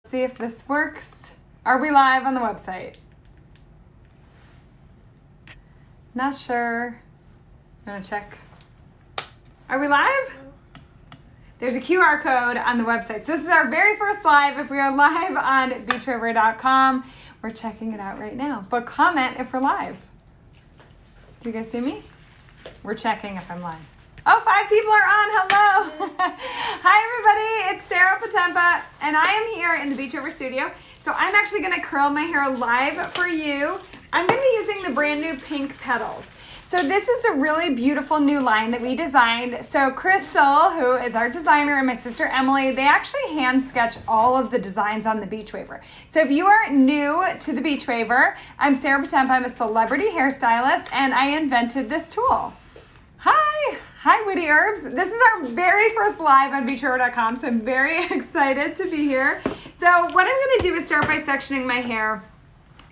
See if this works. Are we live on the website? Not sure. I'm gonna check. Are we live? There's a QR code on the website. So this is our very first live. If we are live on beachwaver.com, we're checking it out right now. But comment if we're live. Do you guys see me? We're checking if I'm live. Oh, 5 people are on. Hello. Hi, everybody. It's Sarah Potempa, and I am here in the Beachwaver studio. So I'm actually going to curl my hair live for you. I'm going to be using the brand new pink Petals. So this is a really beautiful new line that we designed. So Crystal, who is our designer, and my sister Emily, they actually hand sketch all of the designs on the Beachwaver. So if you are new to the Beachwaver, I'm Sarah Potempa. I'm a celebrity hairstylist, and I invented this tool. Hi, Witty Herbs. This is our very first live on beachwaver.com, so I'm very excited to be here. So what I'm going to do is start by sectioning my hair.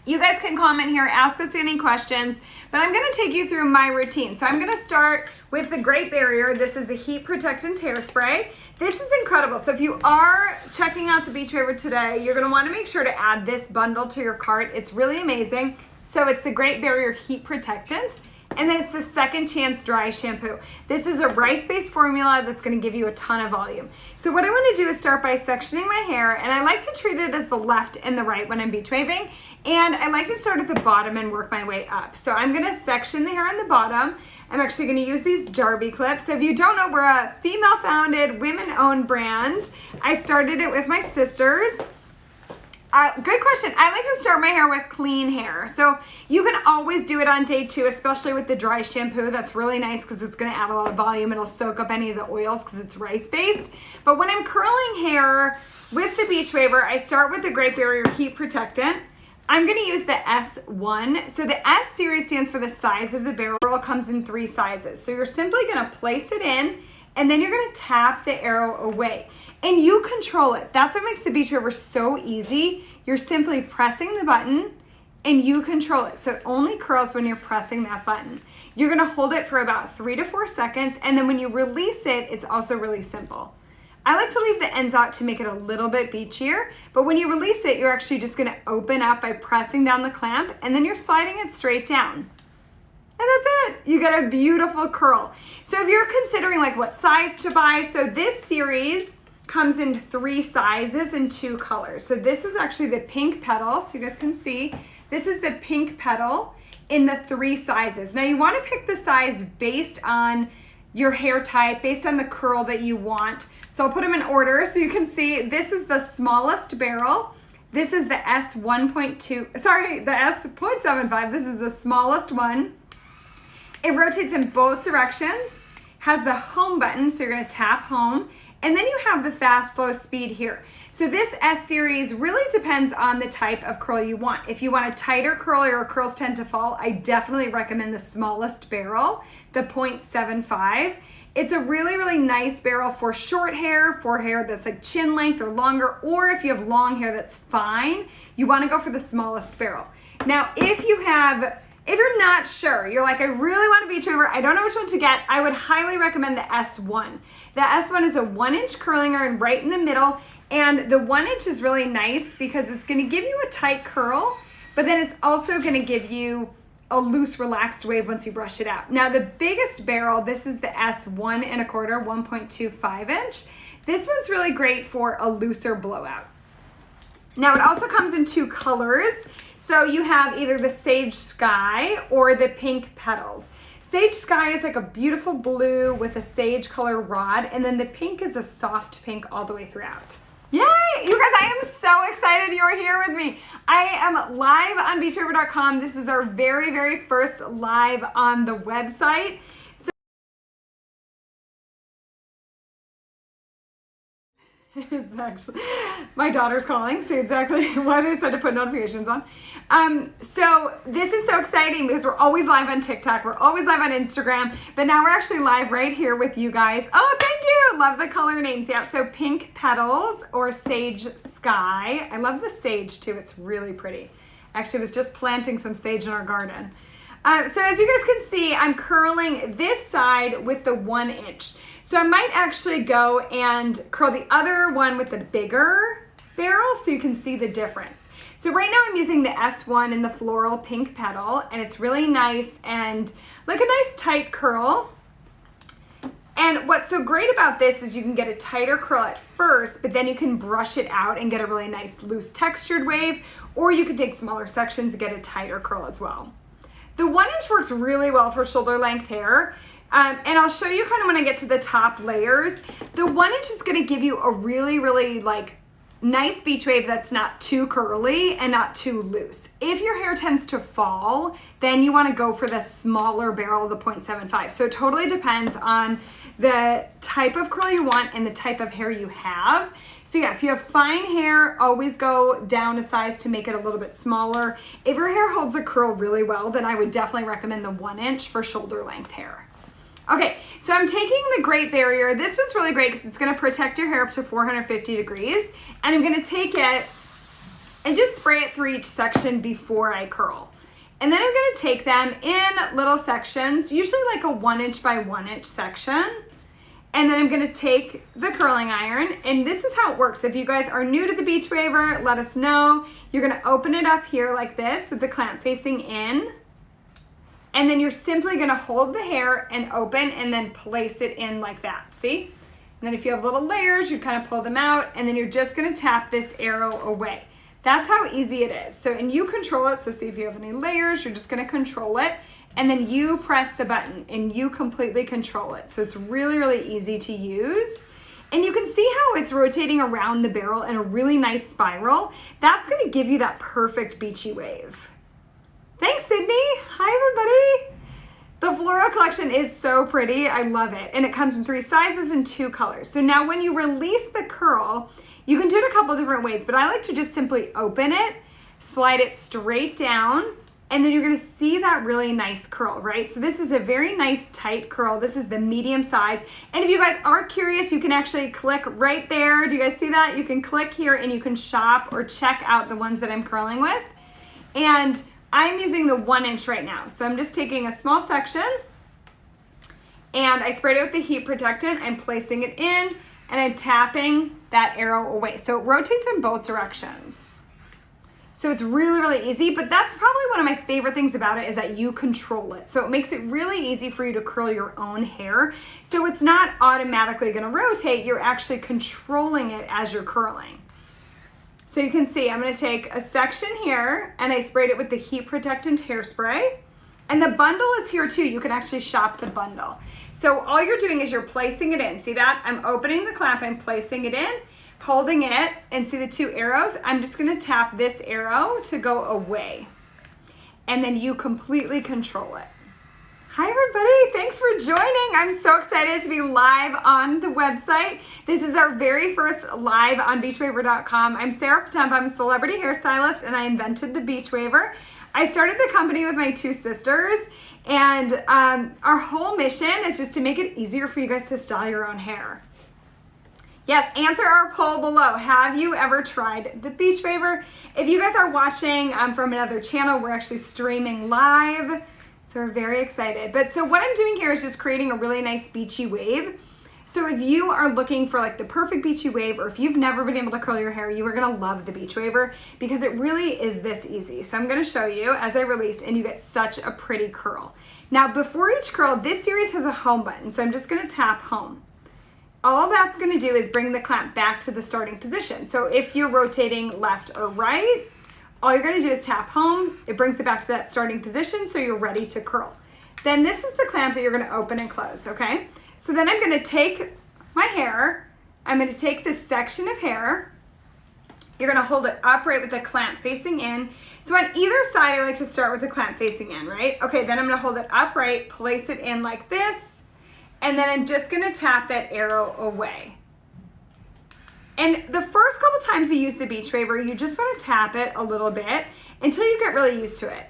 You guys can comment here, ask us any questions, but I'm going to take you through my routine. So I'm going to start with the Great Barrier. This is a heat protectant hairspray. This is incredible. So if you are checking out the Beachwaver today, you're going to want to make sure to add this bundle to your cart. It's really amazing. So it's the Great Barrier Heat Protectant. And then it's the Second Chance Dry Shampoo. This is a rice-based formula that's gonna give you a ton of volume. So what I wanna do is start by sectioning my hair, and I like to treat it as the left and the right when I'm beach waving. And I like to start at the bottom and work my way up. So I'm gonna section the hair on the bottom. I'm actually gonna use these Darby clips. So if you don't know, we're a female-founded, women-owned brand. I started it with my sisters. Good question. I like to start my hair with clean hair. So you can always do it on day 2, especially with the dry shampoo. That's really nice because it's going to add a lot of volume. It'll soak up any of the oils because it's rice-based. But when I'm curling hair with the Beachwaver, I start with the Great Barrier Heat Protectant. I'm going to use the S1. So the S series stands for the size of the barrel. The barrel comes in 3 sizes. So you're simply going to place it in, and then you're going to tap the arrow away. And you control it. That's what makes the Beachwaver so easy. You're simply pressing the button and you control it. So it only curls when you're pressing that button. You're gonna hold it for about 3 to 4 seconds, and then when you release it, it's also really simple. I like to leave the ends out to make it a little bit beachier, but when you release it, you're actually just gonna open up by pressing down the clamp, and then you're sliding it straight down. And that's it. You get a beautiful curl. So if you're considering like what size to buy, so this series comes in 3 sizes and 2 colors. So this is actually the pink petal, so you guys can see. This is the pink petal in the 3 sizes. Now you want to pick the size based on your hair type, based on the curl that you want. So I'll put them in order so you can see. This is the smallest barrel. This is the S1.2, sorry, the S.75. This is the smallest one. It rotates in both directions, has the home button, so you're gonna tap home. And then you have the fast, slow speed here. So this S series really depends on the type of curl you want. If you want a tighter curl or your curls tend to fall, I definitely recommend the smallest barrel, the 0.75. It's a really, really nice barrel for short hair, for hair that's like chin length or longer, or if you have long hair that's fine, you wanna go for the smallest barrel. Now, if you're not sure, you're like, I really want a Beachwaver, I don't know which one to get, I would highly recommend the S1. The S1 is a 1-inch curling iron right in the middle, and the 1-inch is really nice because it's gonna give you a tight curl, but then it's also gonna give you a loose, relaxed wave once you brush it out. Now the biggest barrel, this is the S1 1/4, 1.25 inch. This one's really great for a looser blowout. Now it also comes in 2 colors. So you have either the Sage Sky or the pink Petals. Sage Sky is like a beautiful blue with a sage color rod, and then the pink is a soft pink all the way throughout. Yay! You guys, I am so excited you're here with me. I am live on beachwaver.com. This is our very, very first live on the website. It's actually, my daughter's calling, so exactly what I said to put notifications on. So this is so exciting because we're always live on TikTok, we're always live on Instagram, but now we're actually live right here with you guys. Oh, thank you, love the color names. Yeah, so pink Petals or Sage Sky. I love the sage too, it's really pretty. Actually, I was just planting some sage in our garden. So as you guys can see, I'm curling this side with the 1-inch. So I might actually go and curl the other one with the bigger barrel so you can see the difference. So right now I'm using the S1 in the floral pink petal, and it's really nice and like a nice tight curl. And what's so great about this is you can get a tighter curl at first, but then you can brush it out and get a really nice loose textured wave, or you can take smaller sections and get a tighter curl as well. The 1 inch works really well for shoulder length hair. And I'll show you kind of when I get to the top layers. The 1 inch is gonna give you a really, really like nice beach wave that's not too curly and not too loose. If your hair tends to fall, then you wanna go for the smaller barrel, the 0.75. So it totally depends on the type of curl you want and the type of hair you have. So yeah, if you have fine hair, always go down a size to make it a little bit smaller. If your hair holds a curl really well, then I would definitely recommend the 1 inch for shoulder length hair. Okay, so I'm taking the Great Barrier. This was really great because it's gonna protect your hair up to 450 degrees. And I'm gonna take it and just spray it through each section before I curl. And then I'm gonna take them in little sections, usually like a 1 inch by 1 inch section. And then I'm gonna take the curling iron, and this is how it works. If you guys are new to the Beachwaver, let us know. You're gonna open it up here like this with the clamp facing in. And then you're simply gonna hold the hair and open and then place it in like that, see? And then if you have little layers, you kind of pull them out, and then you're just gonna tap this arrow away. That's how easy it is. So, and you control it, so see if you have any layers, you're just gonna control it, and then you press the button and you completely control it. So it's really, really easy to use. And you can see how it's rotating around the barrel in a really nice spiral. That's gonna give you that perfect beachy wave. Thanks, Sydney. Hi, everybody. The floral collection is so pretty. I love it. And it comes in 3 sizes and 2 colors. So now when you release the curl, you can do it a couple different ways, but I like to just simply open it, slide it straight down, and then you're gonna see that really nice curl, right? So this is a very nice tight curl. This is the medium size. And if you guys are curious, you can actually click right there. Do you guys see that? You can click here and you can shop or check out the ones that I'm curling with. And I'm using the 1 inch right now. So I'm just taking a small section and I sprayed it with the heat protectant. I'm placing it in and I'm tapping that arrow away. So it rotates in both directions. So it's really, really easy, but that's probably one of my favorite things about it is that you control it. So it makes it really easy for you to curl your own hair. So it's not automatically gonna rotate, you're actually controlling it as you're curling. So you can see I'm gonna take a section here and I sprayed it with the heat protectant hairspray. And the bundle is here too. You can actually shop the bundle. So all you're doing is you're placing it in. See that? I'm opening the clamp, I'm placing it in, holding it, and see the 2 arrows? I'm just gonna tap this arrow to go away. And then you completely control it. Hi everybody, thanks for joining. I'm so excited to be live on the website. This is our very first live on beachwaver.com. I'm Sarah Potempa, I'm a celebrity hairstylist and I invented the Beachwaver. I started the company with my 2 sisters and our whole mission is just to make it easier for you guys to style your own hair. Yes, answer our poll below. Have you ever tried the Beachwaver? If you guys are watching from another channel, we're actually streaming live. So we're very excited. But so what I'm doing here is just creating a really nice beachy wave. So if you are looking for like the perfect beachy wave, or if you've never been able to curl your hair, you are gonna love the Beachwaver because it really is this easy. So I'm gonna show you as I release and you get such a pretty curl. Now before each curl, this series has a home button. So I'm just gonna tap home. All that's gonna do is bring the clamp back to the starting position. So if you're rotating left or right, all you're gonna do is tap home. It brings it back to that starting position so you're ready to curl. Then this is the clamp that you're gonna open and close, okay? So then I'm gonna take my hair, I'm gonna take this section of hair, you're gonna hold it upright with the clamp facing in. So on either side, I like to start with the clamp facing in, right? Okay, then I'm gonna hold it upright, place it in like this, and then I'm just gonna tap that arrow away. And the first couple times you use the Beachwaver, you just wanna tap it a little bit until you get really used to it.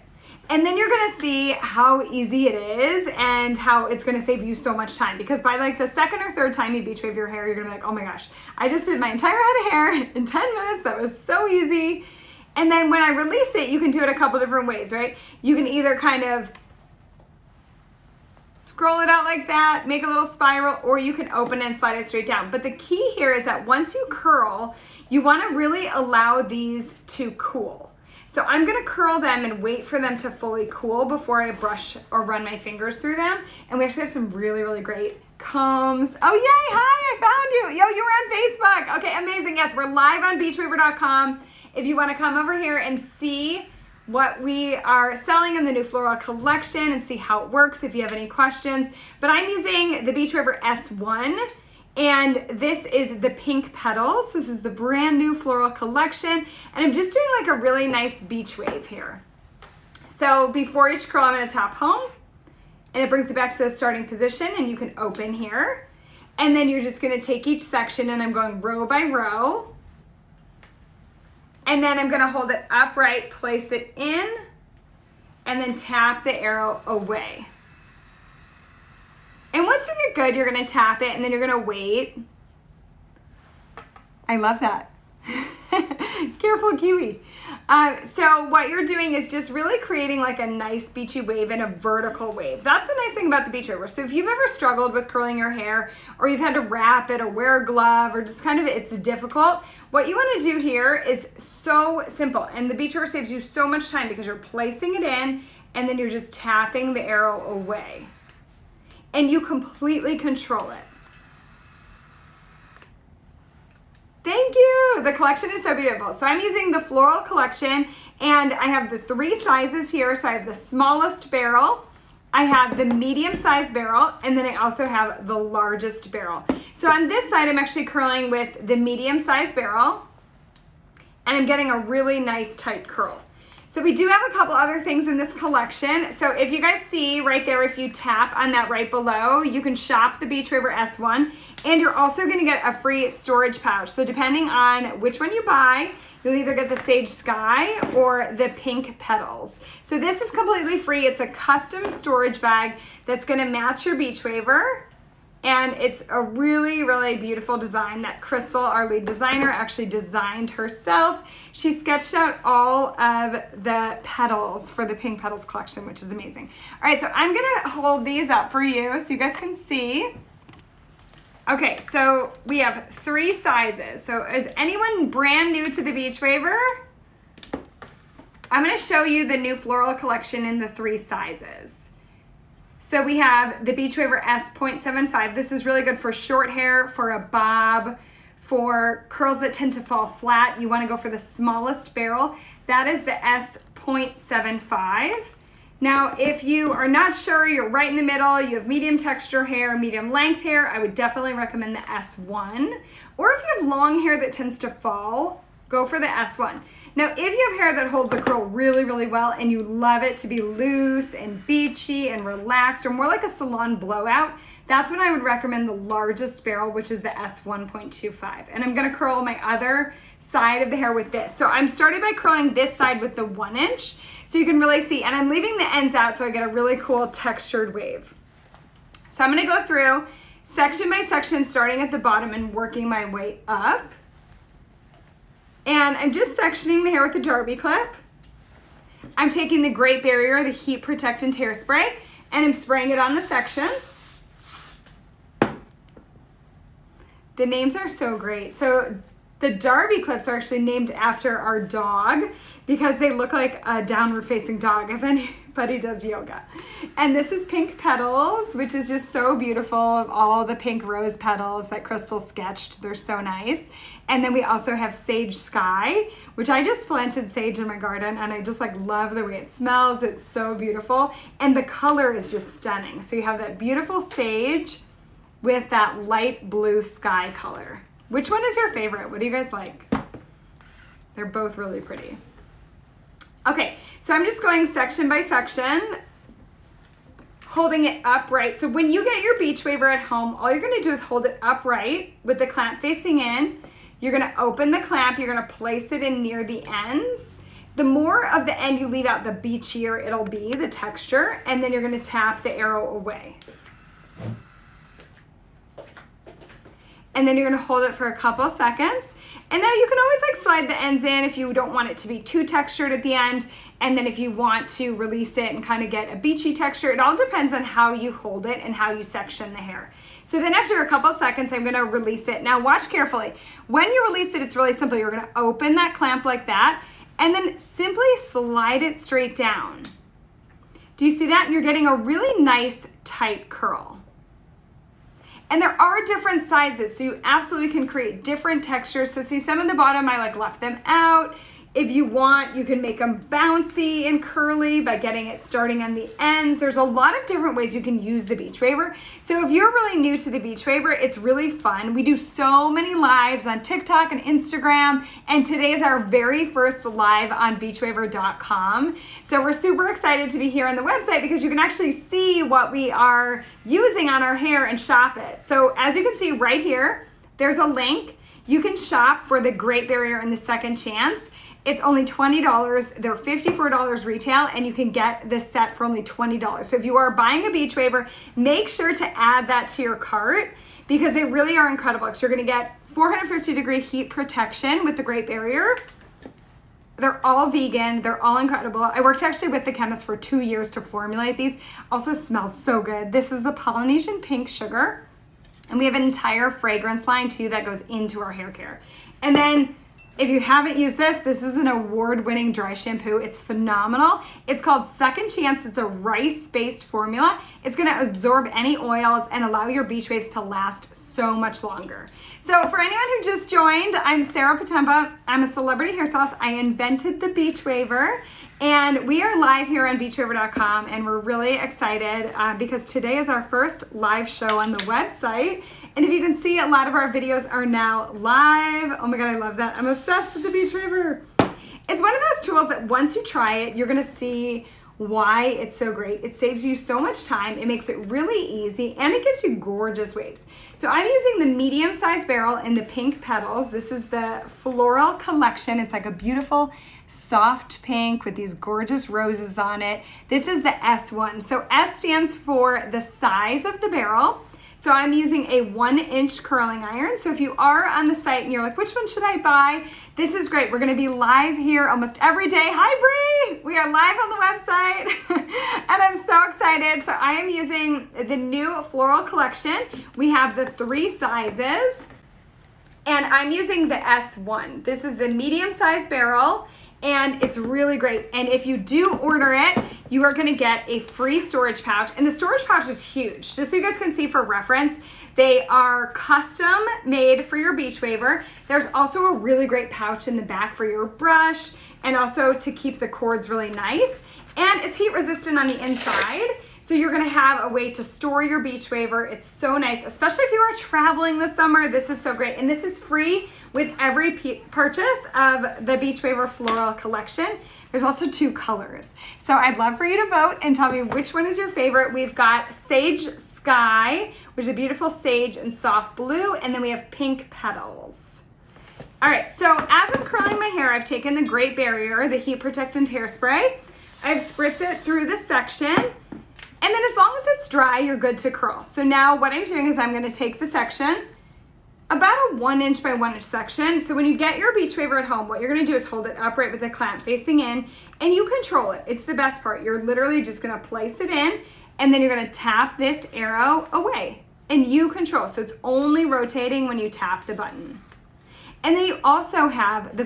And then you're gonna see how easy it is and how it's gonna save you so much time, because by like the second or third time you Beachwave your hair, you're gonna be like, oh my gosh, I just did my entire head of hair in 10 minutes, that was so easy. And then when I release it, you can do it a couple different ways, right? You can either kind of Scroll it out like that, make a little spiral, or you can open and slide it straight down. But the key here is that once you curl, you want to really allow these to cool. So I'm going to curl them and wait for them to fully cool before I brush or run my fingers through them. And we actually have some really, really great combs. Oh, yay. Hi, I found you. Yo, you were on Facebook. Okay, amazing. Yes, we're live on beachwaver.com. If you want to come over here and see what we are selling in the new floral collection and see how it works if you have any questions. But I'm using the Beachwaver S1. And this is the pink petals. This is the brand new floral collection. And I'm just doing like a really nice beach wave here. So before each curl, I'm gonna tap home and it brings it back to the starting position and you can open here. And then you're just gonna take each section and I'm going row by row. And then I'm gonna hold it upright, place it in, and then tap the arrow away. And once you get good, you're gonna tap it and then you're gonna wait. I love that. Careful, Kiwi. So what you're doing is just really creating like a nice beachy wave and a vertical wave. That's the nice thing about the Beachwaver. So if you've ever struggled with curling your hair or you've had to wrap it or wear a glove or just kind of it's difficult, what you wanna do here is so simple. And the Beachwaver saves you so much time because you're placing it in and then you're just tapping the arrow away. And you completely control it. Thank you. The collection is so beautiful. So I'm using the floral collection and I have the 3 sizes here. So I have the smallest barrel, I have the medium sized barrel, and then I also have the largest barrel. So on this side, I'm actually curling with the medium sized barrel and I'm getting a really nice tight curl. So we do have a couple other things in this collection. So if you guys see right there, if you tap on that right below, you can shop the Beachwaver S1 and you're also gonna get a free storage pouch. So depending on which one you buy, you'll either get the Sage Sky or the Pink Petals. So this is completely free. It's a custom storage bag that's gonna match your Beachwaver. And it's a really, really beautiful design that Crystal, our lead designer, actually designed herself. She sketched out all of the petals for the Pink Petals collection, which is amazing. All right, so I'm gonna hold these up for you so you guys can see. Okay, so we have 3 sizes. So is anyone brand new to the Beachwaver? I'm gonna show you the new floral collection in the 3 sizes. So we have the Beachwaver S.75. This is really good for short hair, for a bob, for curls that tend to fall flat. You want to go for the smallest barrel. That is the S.75. Now, if you are not sure, you're right in the middle, you have medium texture hair, medium length hair, I would definitely recommend the S1. Or if you have long hair that tends to fall, go for the S1. Now, if you have hair that holds a curl really, really well and you love it to be loose and beachy and relaxed or more like a salon blowout, that's when I would recommend the largest barrel, which is the S1.25. And I'm gonna curl my other side of the hair with this. So I'm starting by curling this side with the 1 inch so you can really see, and I'm leaving the ends out so I get a really cool textured wave. So I'm gonna go through section by section, starting at the bottom and working my way up. And I'm just sectioning the hair with a Derby clip. I'm taking the Great Barrier, the heat protectant hairspray, and I'm spraying it on the section. The names are so great. So the Derby clips are actually named after our dog because they look like a downward facing dog if anybody does yoga. And this is Pink Petals, which is just so beautiful, of all the pink rose petals that Crystal sketched. They're so nice. And then we also have Sage Sky, which I just planted sage in my garden and I just like love the way it smells. It's so beautiful. And the color is just stunning. So you have that beautiful sage with that light blue sky color. Which one is your favorite? What do you guys like? They're both really pretty. Okay, so I'm just going section by section, holding it upright. So when you get your Beachwaver at home, all you're gonna do is hold it upright with the clamp facing in. You're gonna open the clamp, you're gonna place it in near the ends. The more of the end you leave out, the beachier it'll be, the texture, and then you're gonna tap the arrow away. and then you're gonna hold it for a couple seconds. And now you can always like slide the ends in if you don't want it to be too textured at the end. And then if you want to release it and kind of get a beachy texture, it all depends on how you hold it and how you section the hair. So then after a couple seconds, I'm gonna release it. Now watch carefully. When you release it, it's really simple. You're gonna open that clamp like that and then simply slide it straight down. Do you see that? And you're getting a really nice tight curl. And there are different sizes, so you absolutely can create different textures. So see some of the bottom, I like left them out. If you want, you can make them bouncy and curly by getting it starting on the ends. There's a lot of different ways you can use the Beachwaver. So if you're really new to the Beachwaver, it's really fun. We do so many lives on TikTok and Instagram, and today is our very first live on beachwaver.com. So we're super excited to be here on the website because you can actually see what we are using on our hair and shop it. So as you can see right here, there's a link. You can shop for the Great Barrier and the Second Chance. It's only $20. They're $54 retail, and you can get this set for only $20. So if you are buying a Beachwaver, make sure to add that to your cart because they really are incredible. Because you're going to get 450-degree heat protection with the Great Barrier. They're all vegan. They're all incredible. I worked actually with the chemist for 2 years to formulate these. Also smells so good. This is the Polynesian Pink Sugar, and we have an entire fragrance line too that goes into our hair care. And then if you haven't used this, this is an award-winning dry shampoo. It's phenomenal. It's called Second Chance. It's a rice-based formula. It's gonna absorb any oils and allow your beach waves to last so much longer. So for anyone who just joined, I'm Sarah Potempa. I'm a celebrity hairstylist. I invented the Beachwaver, and we are live here on beachwaver.com, and we're really excited because today is our first live show on the website. And if you can see, a lot of our videos are now live. Oh my God, I love that. I'm obsessed with the Beachwaver. It's one of those tools that once you try it, you're gonna see why it's so great. It saves you so much time. It makes it really easy, and it gives you gorgeous waves. So I'm using the medium-sized barrel in the pink Petals. This is the floral collection. It's like a beautiful soft pink with these gorgeous roses on it. This is the S1. So S stands for the size of the barrel. So I'm using a 1-inch curling iron. So if you are on the site and you're like, which one should I buy? This is great. We're gonna be live here almost every day. Hi, Bree! We are live on the website and I'm so excited. So I am using the new floral collection. We have the 3 sizes and I'm using the S1. This is the medium-sized barrel, and it's really great. And if you do order it, you are gonna get a free storage pouch. And the storage pouch is huge. Just so you guys can see for reference, they are custom made for your Beachwaver. There's also a really great pouch in the back for your brush and also to keep the cords really nice. And it's heat resistant on the inside. So you're gonna have a way to store your Beachwaver. It's so nice, especially if you are traveling this summer. This is so great. And this is free with every purchase of the Beachwaver Floral Collection. There's also 2 colors. So I'd love for you to vote and tell me which one is your favorite. We've got Sage Sky, which is a beautiful sage and soft blue, and then we have Pink Petals. All right, so as I'm curling my hair, I've taken the Great Barrier, the heat protectant hairspray. I've spritzed it through the section. And then as long as it's dry, you're good to curl. So now what I'm doing is I'm gonna take the section, about a 1-inch by 1-inch section. So when you get your Beachwaver at home, what you're gonna do is hold it upright with the clamp facing in, and you control it. It's the best part. You're literally just gonna place it in, and then you're gonna tap this arrow away, and you control. So it's only rotating when you tap the button. And then you also have the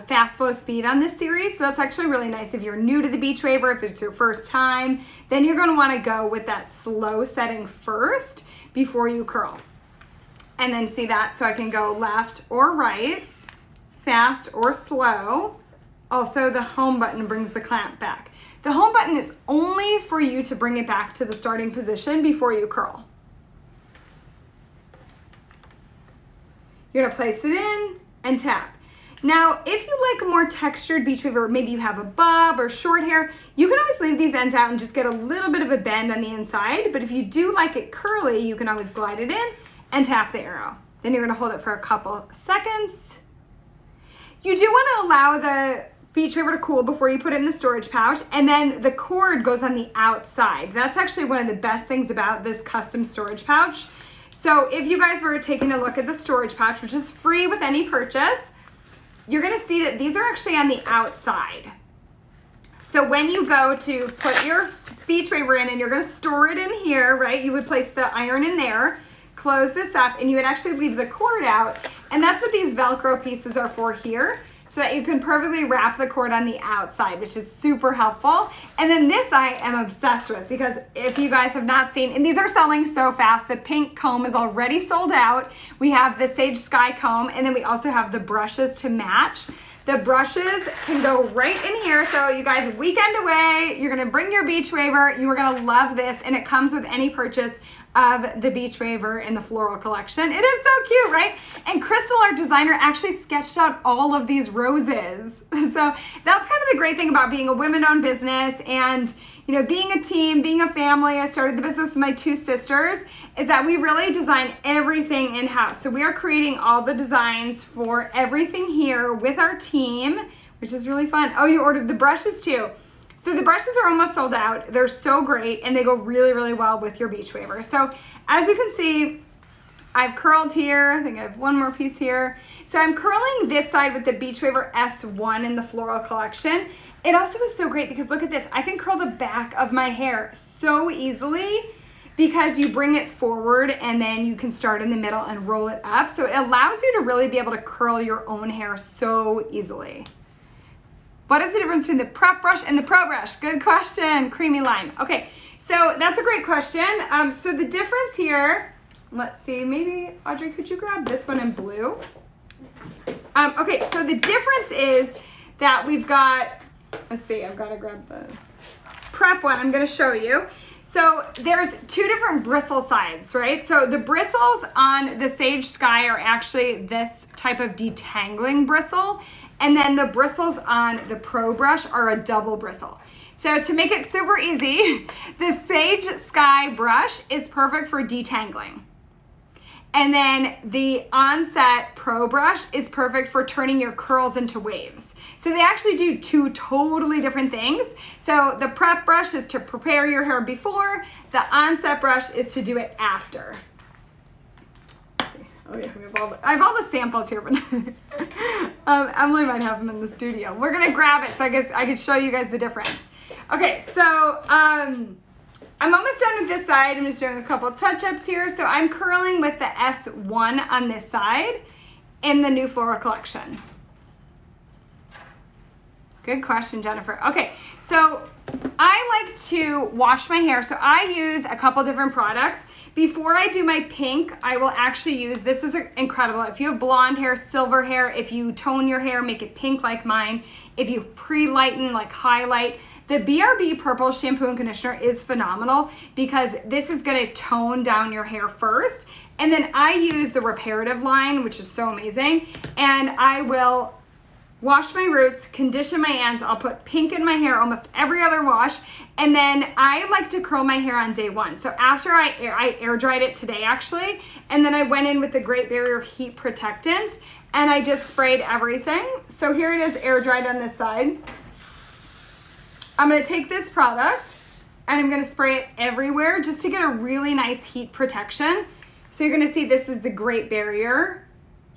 fast, slow speed on this series. So that's actually really nice if you're new to the Beachwaver, if it's your first time, then you're gonna wanna go with that slow setting first before you curl. And then see that, so I can go left or right, fast or slow. Also the home button brings the clamp back. The home button is only for you to bring it back to the starting position before you curl. You're gonna place it in and tap. Now, if you like a more textured Beachwaver, maybe you have a bob or short hair, you can always leave these ends out and just get a little bit of a bend on the inside. But if you do like it curly, you can always glide it in and tap the arrow. Then you're gonna hold it for a couple seconds. You do wanna allow the Beachwaver to cool before you put it in the storage pouch, and then the cord goes on the outside. That's actually one of the best things about this custom storage pouch. So if you guys were taking a look at the storage pouch, which is free with any purchase, you're gonna see that these are actually on the outside. So when you go to put your Beachwaver in and you're gonna store it in here, right? You would place the iron in there, close this up, and you would actually leave the cord out. And that's what these Velcro pieces are for here, so that you can perfectly wrap the cord on the outside, which is super helpful. And then this I am obsessed with, because if you guys have not seen, and these are selling so fast, the pink comb is already sold out. We have the Sage Sky comb, and then we also have the brushes to match. The brushes can go right in here. So you guys, weekend away, you're gonna bring your Beachwaver, you are gonna love this, and it comes with any purchase of the Beachwaver in the floral collection. It is so cute, right? And Crystal, our designer, actually sketched out all of these roses. So that's kind of the great thing about being a women-owned business and, you know, being a team, being a family. I started the business with my two sisters, is that we really design everything in-house. So we are creating all the designs for everything here with our team, which is really fun. Oh, you ordered the brushes too. So the brushes are almost sold out. They're so great, and they go really, really well with your Beachwaver. So as you can see, I've curled here. I think I have one more piece here. So I'm curling this side with the Beachwaver S1 in the floral collection. It also is so great because look at this. I can curl the back of my hair so easily because you bring it forward and then you can start in the middle and roll it up. So it allows you to really be able to curl your own hair so easily. What is the difference between the prep brush and the pro brush? Good question, Creamy Lime. Okay, so that's a great question. So the difference here, let's see, maybe Audrey, could you grab this one in blue? Okay, so the difference is that we've got, let's see, I've got to grab the prep one. I'm going to show you. So there's two different bristle sides, right? So the bristles on the Sage Sky are actually this type of detangling bristle. And then the bristles on the Pro Brush are a double bristle. So to make it super easy, the Sage Sky brush is perfect for detangling. And then the Onset Pro Brush is perfect for turning your curls into waves. So they actually do two totally different things. So the prep brush is to prepare your hair before, the Onset brush is to do it after. Oh yeah, I have all the samples here, but Emily might have them in the studio. We're gonna grab it, so I guess I could show you guys the difference. Okay, so I'm almost done with this side. I'm just doing a couple touch-ups here. So I'm curling with the S1 on this side in the new floral collection. Good question, Jennifer. Okay, so I like to wash my hair. So I use a couple different products. Before I do my pink, I will actually use, this is incredible. If you have blonde hair, silver hair, if you tone your hair, make it pink like mine, if you pre-lighten, like highlight, the BRB Purple Shampoo and Conditioner is phenomenal because this is gonna tone down your hair first. And then I use the reparative line, which is so amazing. And I will wash my roots, condition my ends. I'll put pink in my hair almost every other wash. And then I like to curl my hair on day one. So after I air dried it today actually. And then I went in with the Great Barrier Heat Protectant and I just sprayed everything. So here it is air dried on this side. I'm gonna take this product and I'm gonna spray it everywhere just to get a really nice heat protection. So you're gonna see this is the Great Barrier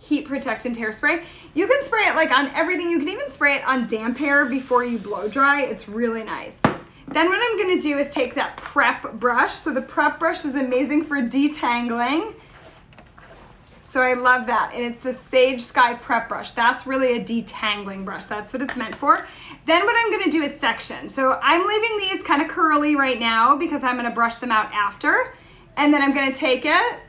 Heat Protectant hairspray. You can spray it like on everything. You can even spray it on damp hair before you blow dry. It's really nice. Then what I'm gonna do is take that prep brush. So the prep brush is amazing for detangling. So I love that. And it's the Sage Sky prep brush. That's really a detangling brush. That's what it's meant for. Then what I'm gonna do is section. So I'm leaving these kind of curly right now because I'm gonna brush them out after. And then I'm gonna take it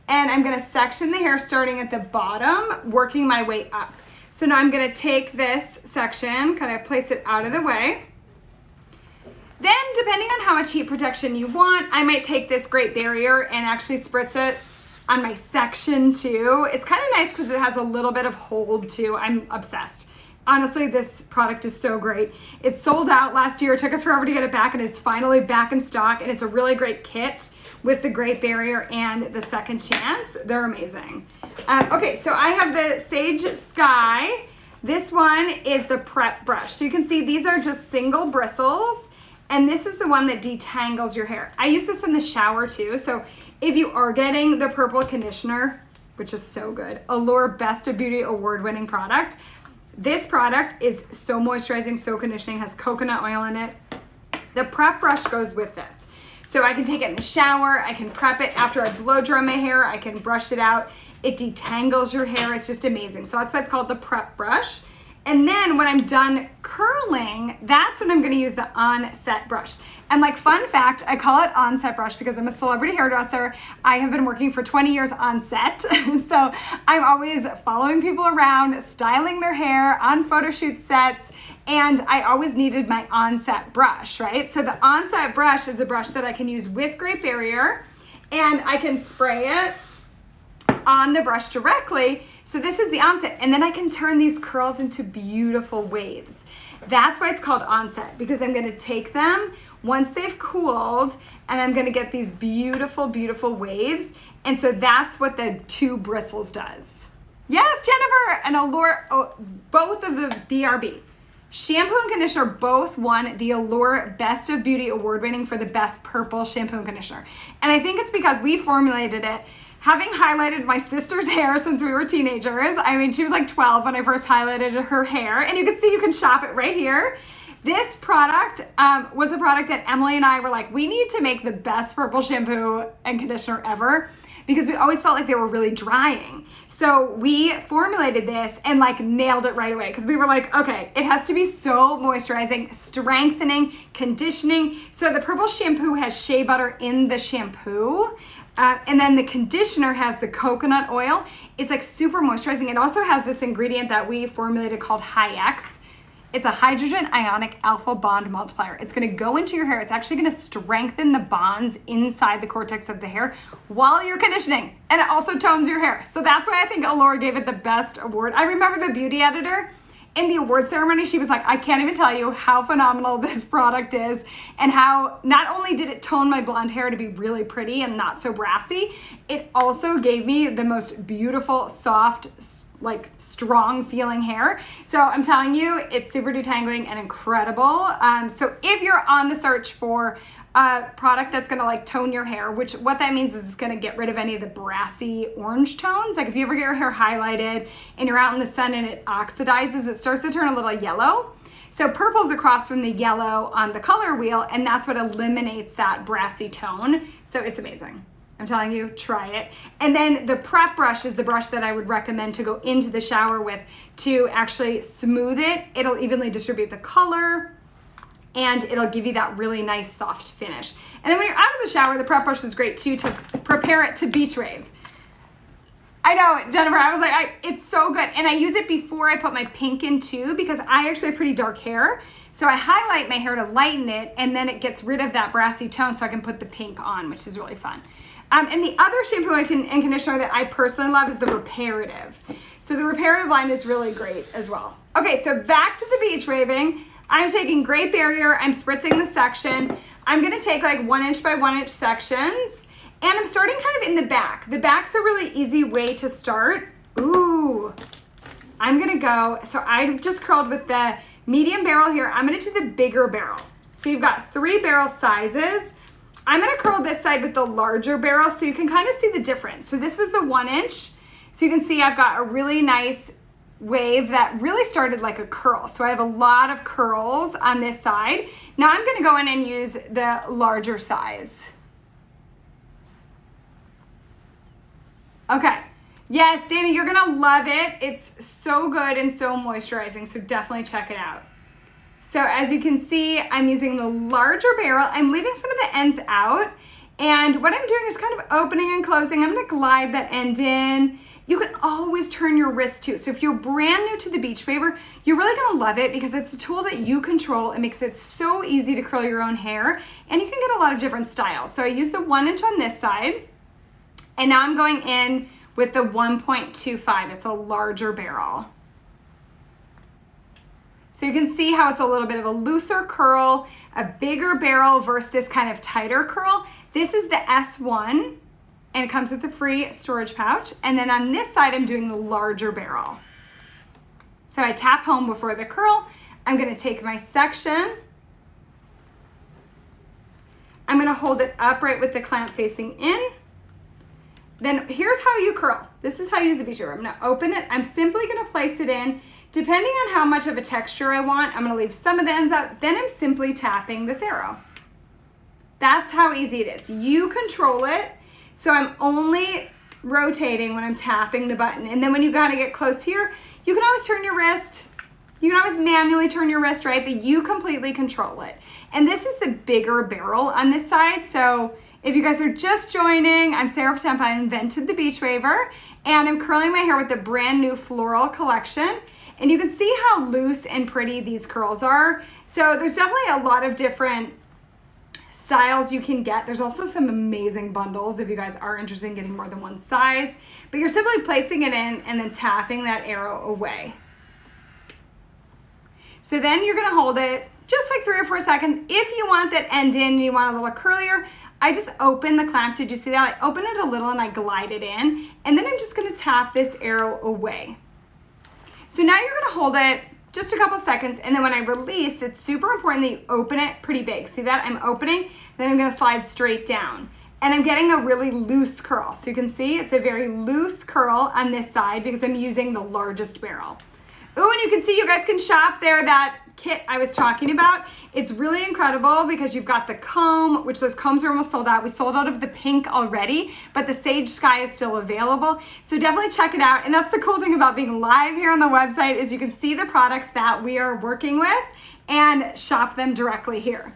and I'm gonna section the hair starting at the bottom, working my way up. So now I'm gonna take this section, kind of place it out of the way. Then depending on how much heat protection you want, I might take this Great Barrier and actually spritz it on my section too. It's kind of nice because it has a little bit of hold too. I'm obsessed. Honestly, this product is so great. It sold out last year. It took us forever to get it back and it's finally back in stock and it's a really great kit with the Great Barrier and the Second Chance. They're amazing. Okay, so I have the Sage Sky. This one is the prep brush. So you can see these are just single bristles And this is the one that detangles your hair. I use this in the shower too. So if you are getting the purple conditioner, which is so good, Allure Best of Beauty award-winning product, this product is so moisturizing, so conditioning, has coconut oil in it. The prep brush goes with this. So I can take it in the shower, I can prep it after I blow dry my hair, I can brush it out. It detangles your hair, it's just amazing. So that's why it's called the prep brush. And then when I'm done curling, that's when I'm gonna use the on-set brush. And like fun fact, I call it on-set brush because I'm a celebrity hairdresser. I have been working for 20 years on set. So I'm always following people around, styling their hair on photo shoot sets. And I always needed my on-set brush, right? So the on-set brush is a brush that I can use with Great Barrier, and I can spray it on the brush directly. So this is the onset, and then I can turn these curls into beautiful waves. That's why it's called onset, because I'm gonna take them once they've cooled, and I'm gonna get these beautiful, beautiful waves. And so that's what the 2 bristles does. Yes, Jennifer and Allure, both of the BRB. Shampoo and conditioner both won the Allure Best of Beauty award winning for the best purple shampoo and conditioner. And I think it's because we formulated it having highlighted my sister's hair since we were teenagers. I mean, she was like 12 when I first highlighted her hair, and you can see, you can shop it right here. This product was a product that Emily and I were like, we need to make the best purple shampoo and conditioner ever, because we always felt like they were really drying. So we formulated this and like nailed it right away, because we were like, okay, it has to be so moisturizing, strengthening, conditioning. So the purple shampoo has shea butter in the shampoo. And then the conditioner has the coconut oil. It's like super moisturizing. It also has this ingredient that we formulated called Hi-X. It's a hydrogen ionic alpha bond multiplier. It's gonna go into your hair. It's actually gonna strengthen the bonds inside the cortex of the hair while you're conditioning. And it also tones your hair. So that's why I think Allure gave it the best award. I remember the beauty editor in the award ceremony, she was like, I can't even tell you how phenomenal this product is, and how not only did it tone my blonde hair to be really pretty and not so brassy, it also gave me the most beautiful, soft, like strong feeling hair. So I'm telling you, it's super detangling and incredible. So if you're on the search for a product that's gonna like tone your hair, which what that means is it's gonna get rid of any of the brassy orange tones. Like if you ever get your hair highlighted and you're out in the sun and it oxidizes, it starts to turn a little yellow. So purple's across from the yellow on the color wheel, and that's what eliminates that brassy tone. So it's amazing. I'm telling you, try it. And then the prep brush is the brush that I would recommend to go into the shower with to actually smooth it. It'll evenly distribute the color, and it'll give you that really nice soft finish. And then when you're out of the shower, the prep brush is great too to prepare it to beach wave. I know, Jennifer, I was like, it's so good. And I use it before I put my pink in too, because I actually have pretty dark hair. So I highlight my hair to lighten it, and then it gets rid of that brassy tone so I can put the pink on, which is really fun. And the other shampoo and conditioner that I personally love is the Reparative. So the Reparative line is really great as well. Okay, so back to the beach waving. I'm taking Great Barrier, I'm spritzing the section. I'm gonna take like 1 inch by 1 inch sections, and I'm starting kind of in the back. The back's a really easy way to start. Ooh, I'm gonna go, so I just curled with the medium barrel here. I'm gonna do the bigger barrel. So you've got 3 barrel sizes. I'm gonna curl this side with the larger barrel so you can kind of see the difference. So this was the 1 inch. So you can see I've got a really nice wave that really started like a curl. So I have a lot of curls on this side. Now I'm gonna go in and use the larger size. Okay, yes, Dana, you're gonna love it. It's so good and so moisturizing, so definitely check it out. So as you can see, I'm using the larger barrel. I'm leaving some of the ends out, and what I'm doing is kind of opening and closing. I'm gonna glide that end in. You can always turn your wrist too. So if you're brand new to the Beachwaver, you're really gonna love it because it's a tool that you control. It makes it so easy to curl your own hair, and you can get a lot of different styles. So I use the 1 inch on this side, and now I'm going in with the 1.25. It's a larger barrel. So you can see how it's a little bit of a looser curl, a bigger barrel versus this kind of tighter curl. This is the S1, and it comes with a free storage pouch. And then on this side, I'm doing the larger barrel. So I tap home before the curl. I'm gonna take my section, I'm gonna hold it upright with the clamp facing in. Then here's how you curl. This is how you use the Beachwaver. I'm gonna open it. I'm simply gonna place it in. Depending on how much of a texture I want, I'm gonna leave some of the ends out. Then I'm simply tapping this arrow. That's how easy it is. You control it. So I'm only rotating when I'm tapping the button. And then when you gotta get close here, you can always turn your wrist. You can always manually turn your wrist, right? But you completely control it. And this is the bigger barrel on this side. So if you guys are just joining, I'm Sarah Potempa. I invented the Beachwaver, and I'm curling my hair with the brand new floral collection. And you can see how loose and pretty these curls are. So there's definitely a lot of different styles you can get. There's also some amazing bundles if you guys are interested in getting more than one size. But you're simply placing it in and then tapping that arrow away. So then you're gonna hold it just like 3 or 4 seconds. If you want that end in and you want a little curlier, I just open the clamp. Did you see that? I open it a little and I glide it in. And then I'm just gonna tap this arrow away. So now you're gonna hold it just a couple seconds, and then when I release, it's super important that you open it pretty big. See that? I'm opening, then I'm gonna slide straight down. And I'm getting a really loose curl. So you can see it's a very loose curl on this side because I'm using the largest barrel. Oh, and you can see you guys can shop there that kit I was talking about. It's really incredible because you've got the comb, which those combs are almost sold out. We sold out of the pink already, but the Sage Sky is still available. So definitely check it out. And that's the cool thing about being live here on the website is you can see the products that we are working with and shop them directly here.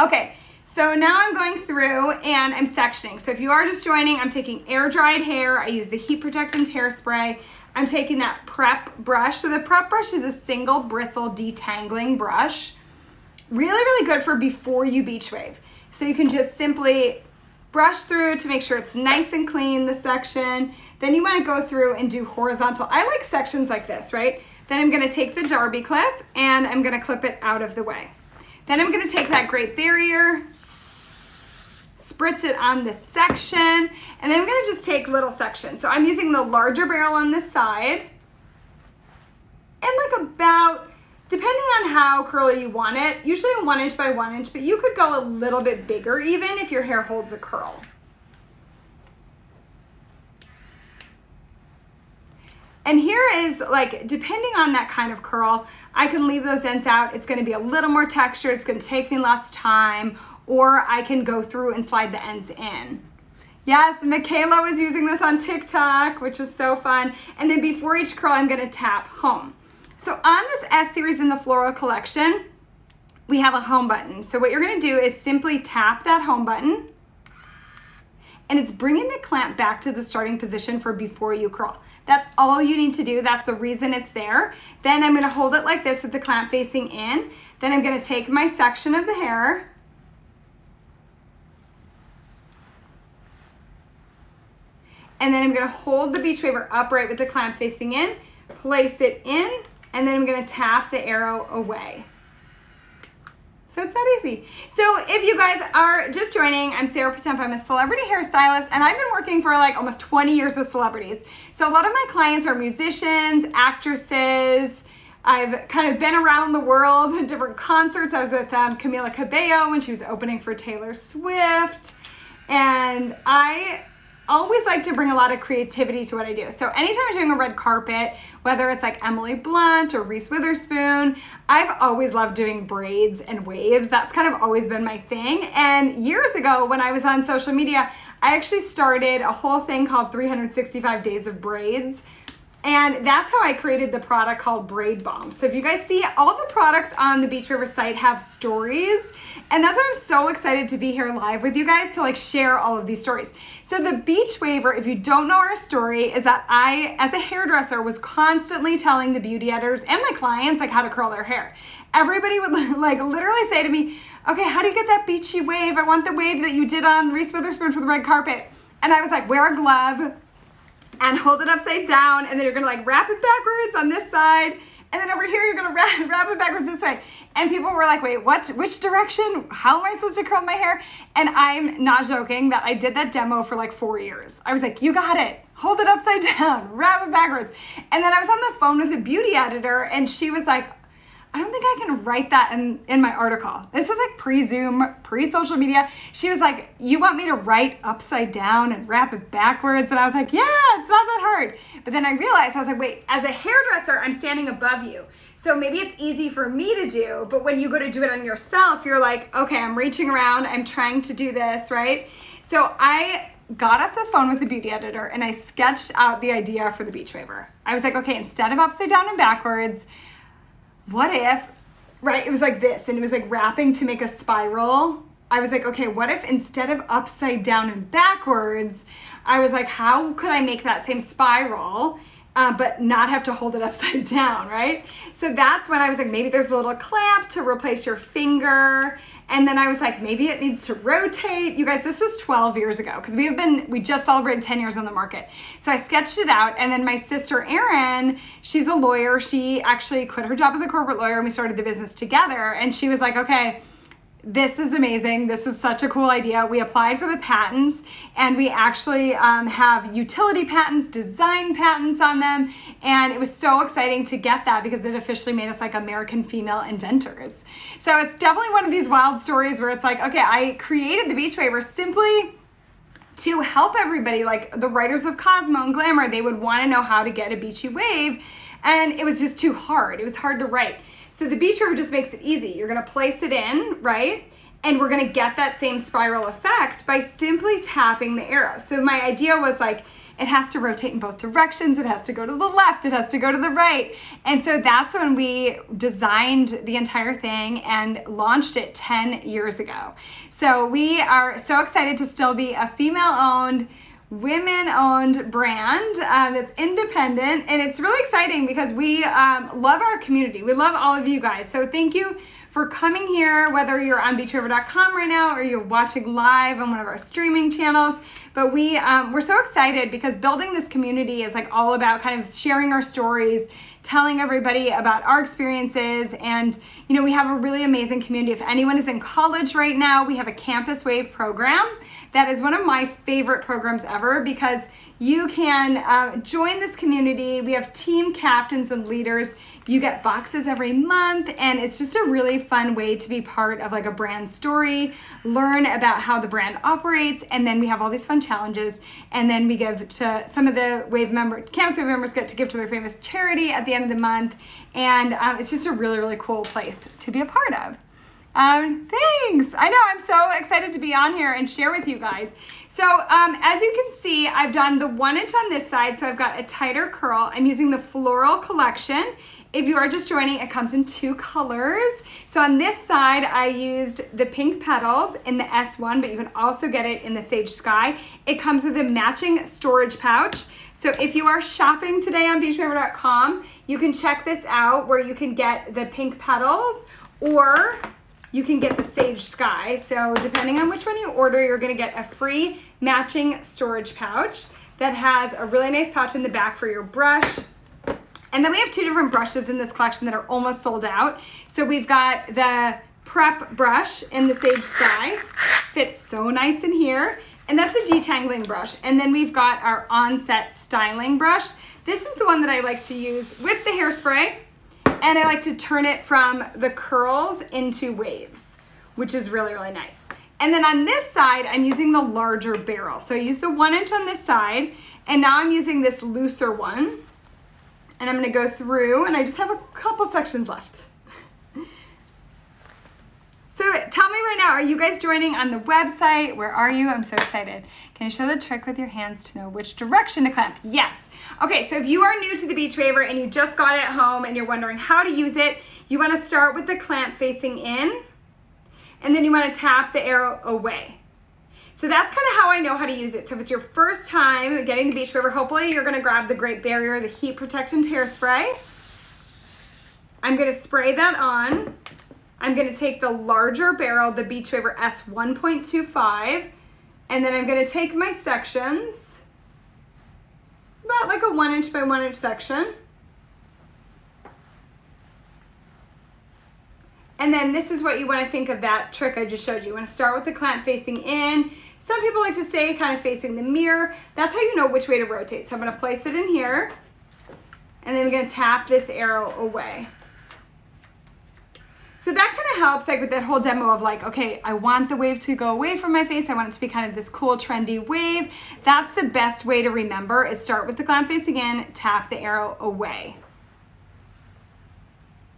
Okay, so now I'm going through and I'm sectioning. So if you are just joining, I'm taking air dried hair. I use the heat protectant hairspray. I'm taking that prep brush. So the prep brush is a single bristle detangling brush. Really, really good for before you beach wave. So you can just simply brush through to make sure it's nice and clean, the section. Then you wanna go through and do horizontal. I like sections like this, right? Then I'm gonna take the Darby clip and I'm gonna clip it out of the way. Then I'm gonna take that Great Barrier, spritz it on this section, and then I'm gonna just take little sections. So I'm using the larger barrel on this side, and like about, depending on how curly you want it, usually a 1 inch by 1 inch, but you could go a little bit bigger even if your hair holds a curl. And here is like, depending on that kind of curl, I can leave those ends out. It's gonna be a little more texture. It's gonna take me less time, or I can go through and slide the ends in. Yes, Michaela was using this on TikTok, which was so fun. And then before each curl, I'm gonna tap home. So on this S series in the floral collection, we have a home button. So what you're gonna do is simply tap that home button, and it's bringing the clamp back to the starting position for before you curl. That's all you need to do. That's the reason it's there. Then I'm gonna hold it like this with the clamp facing in. Then I'm gonna take my section of the hair, and then I'm gonna hold the Beachwaver upright with the clamp facing in, place it in, and then I'm gonna tap the arrow away. So it's that easy. So if you guys are just joining, I'm Sarah Potempa. I'm a celebrity hairstylist, and I've been working for like almost 20 years with celebrities. So a lot of my clients are musicians, actresses. I've kind of been around the world in different concerts. I was with Camila Cabello when she was opening for Taylor Swift. And I always like to bring a lot of creativity to what I do. So anytime I'm doing a red carpet, whether it's like Emily Blunt or Reese Witherspoon, I've always loved doing braids and waves. That's kind of always been my thing. And years ago when I was on social media, I actually started a whole thing called 365 Days of Braids. And that's how I created the product called Braid Balm. So if you guys see, all the products on the Beachwaver site have stories. And that's why I'm so excited to be here live with you guys to like share all of these stories. So the Beachwaver, if you don't know our story, is that I, as a hairdresser, was constantly telling the beauty editors and my clients like how to curl their hair. Everybody would like literally say to me, okay, how do you get that beachy wave? I want the wave that you did on Reese Witherspoon for the red carpet. And I was like, wear a glove and hold it upside down, and then you're gonna like wrap it backwards on this side, and then over here you're gonna wrap it backwards this way. And people were like, wait, what? Which direction? How am I supposed to curl my hair? And I'm not joking that I did that demo for like 4 years. I was like, you got it. Hold it upside down, wrap it backwards. And then I was on the phone with a beauty editor, and she was like, I don't think I can write that in my article. This was like pre-Zoom, pre-social media. She was like, you want me to write upside down and wrap it backwards? And I was like, yeah, it's not that hard. But then I realized, I was like, wait, as a hairdresser, I'm standing above you. So maybe it's easy for me to do, but when you go to do it on yourself, you're like, okay, I'm reaching around, I'm trying to do this, right? So I got off the phone with the beauty editor and I sketched out the idea for the Beachwaver. I was like, okay, instead of upside down and backwards, what if, right, it was like this, and it was like wrapping to make a spiral. I was like, okay, what if instead of upside down and backwards, I was like, how could I make that same spiral, but not have to hold it upside down, right? So that's when I was like, maybe there's a little clamp to replace your finger. And then I was like, maybe it needs to rotate. You guys, this was 12 years ago because we just celebrated 10 years on the market. So I sketched it out. And then my sister, Erin, she's a lawyer. She actually quit her job as a corporate lawyer and we started the business together. And she was like, okay, this is amazing. This is such a cool idea. We applied for the patents and we actually have utility patents, design patents on them. And it was so exciting to get that because it officially made us like American female inventors. So it's definitely one of these wild stories where it's like, okay, I created the Beachwaver simply to help everybody, like the writers of Cosmo and Glamour, they would want to know how to get a beachy wave. And it was just too hard. It was hard to write. So the Beachwaver just makes it easy. You're gonna place it in, right? And we're gonna get that same spiral effect by simply tapping the arrow. So my idea was like, it has to rotate in both directions. It has to go to the left. It has to go to the right. And so that's when we designed the entire thing and launched it 10 years ago. So we are so excited to still be a female-owned, women-owned brand that's independent, and it's really exciting because we love our community. We love all of you guys. So thank you for coming here, whether you're on beachwaver.com right now or you're watching live on one of our streaming channels. But we're so excited because building this community is like all about kind of sharing our stories, telling everybody about our experiences, and you know, we have a really amazing community. If anyone is in college right now, we have a Campus Wave program. That is one of my favorite programs ever because you can join this community. We have team captains and leaders. You get boxes every month, and it's just a really fun way to be part of like a brand story, learn about how the brand operates, and then we have all these fun challenges, and then we give to some of the Campus Wave members get to give to their famous charity at the end of the month, and it's just a really, really cool place to be a part of. Thanks. I know, I'm so excited to be on here and share with you guys. So as you can see, I've done the 1 inch on this side, so I've got a tighter curl. I'm using the Floral Collection. If you are just joining, it comes in 2 colors. So on this side, I used the pink Petals in the S1, but you can also get it in the Sage Sky. It comes with a matching storage pouch. So if you are shopping today on beachwaver.com, you can check this out where you can get the pink Petals or you can get the Sage Sky. So depending on which one you order, you're gonna get a free matching storage pouch that has a really nice pouch in the back for your brush. And then we have 2 different brushes in this collection that are almost sold out. So we've got the Prep brush in the Sage Sky. Fits so nice in here. And that's a detangling brush. And then we've got our Onset styling brush. This is the one that I like to use with the hairspray. And I like to turn it from the curls into waves, which is really, really nice. And then on this side, I'm using the larger barrel. So I use the 1 inch on this side, and now I'm using this looser one. And I'm gonna go through, and I just have a couple sections left. So tell me right now, are you guys joining on the website? Where are you? I'm so excited. Can you show the trick with your hands to know which direction to clamp? Yes. Okay, so if you are new to the Beachwaver and you just got it at home and you're wondering how to use it, you wanna start with the clamp facing in, and then you wanna tap the arrow away. So that's kind of how I know how to use it. So if it's your first time getting the Beachwaver, hopefully you're gonna grab the Great Barrier, the heat protectant hairspray. I'm gonna spray that on. I'm gonna take the larger barrel, the Beachwaver S 1.25, and then I'm gonna take my sections, about like a 1 inch by 1 inch section. And then this is what you wanna think of that trick I just showed you. You wanna start with the clamp facing in. Some people like to stay kind of facing the mirror. That's how you know which way to rotate. So I'm gonna place it in here, and then I'm gonna tap this arrow away. So that kind of helps like with that whole demo of like, okay, I want the wave to go away from my face. I want it to be kind of this cool trendy wave. That's the best way to remember is start with the clown facing in, tap the arrow away.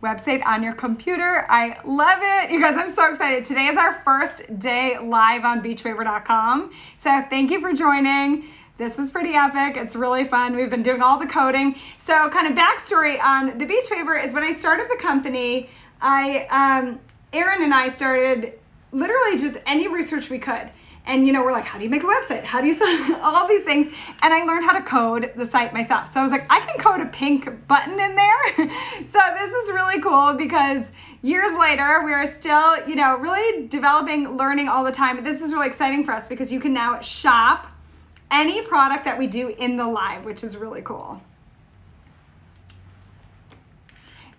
Website on your computer. I love it. You guys, I'm so excited. Today is our first day live on beachwaver.com. So thank you for joining. This is pretty epic. It's really fun. We've been doing all the coding. So kind of backstory on the Beachwaver is when I started the company, Aaron and I started literally just any research we could. And we're like, how do you make a website? How do you sell all these things? And I learned how to code the site myself. So I was like, I can code a pink button in there. So this is really cool because years later, we are still, really developing, learning all the time. But this is really exciting for us because you can now shop any product that we do in the live, which is really cool.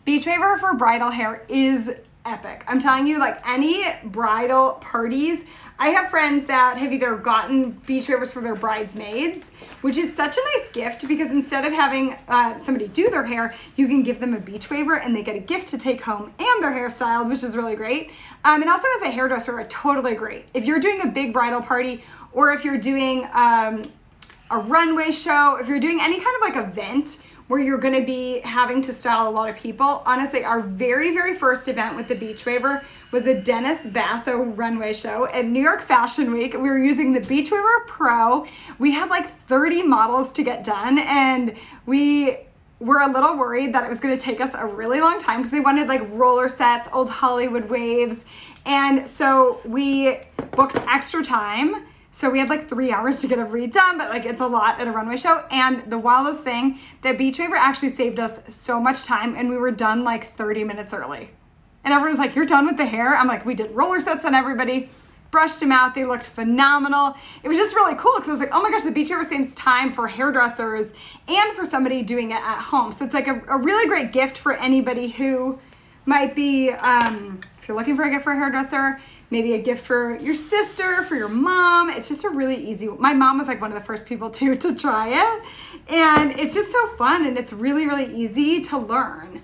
Beachwaver for bridal hair is epic. I'm telling you, like any bridal parties, I have friends that have either gotten Beachwavers for their bridesmaids, which is such a nice gift because instead of having somebody do their hair, you can give them a Beachwaver and they get a gift to take home and their hair styled, which is really great. And also as a hairdresser, I totally agree. If you're doing a big bridal party or if you're doing a runway show, if you're doing any kind of like event where you're gonna be having to style a lot of people. Honestly, our very, very first event with the Beachwaver was a Dennis Basso runway show at New York Fashion Week. We were using the Beachwaver Pro. We had like 30 models to get done and we were a little worried that it was gonna take us a really long time because they wanted like roller sets, old Hollywood waves. And so we booked extra time. So we had like 3 hours to get it redone, but like it's a lot at a runway show. And the wildest thing, the Beachwaver actually saved us so much time and we were done like 30 minutes early. And everyone was like, you're done with the hair? I'm like, we did roller sets on everybody, brushed them out. They looked phenomenal. It was just really cool because I was like, oh my gosh, the Beachwaver saves time for hairdressers and for somebody doing it at home. So it's like a really great gift for anybody who might be, if you're looking for a gift for a hairdresser, maybe a gift for your sister, for your mom. It's just a really easy, my mom was like one of the first people to try it. And it's just so fun and it's really, really easy to learn.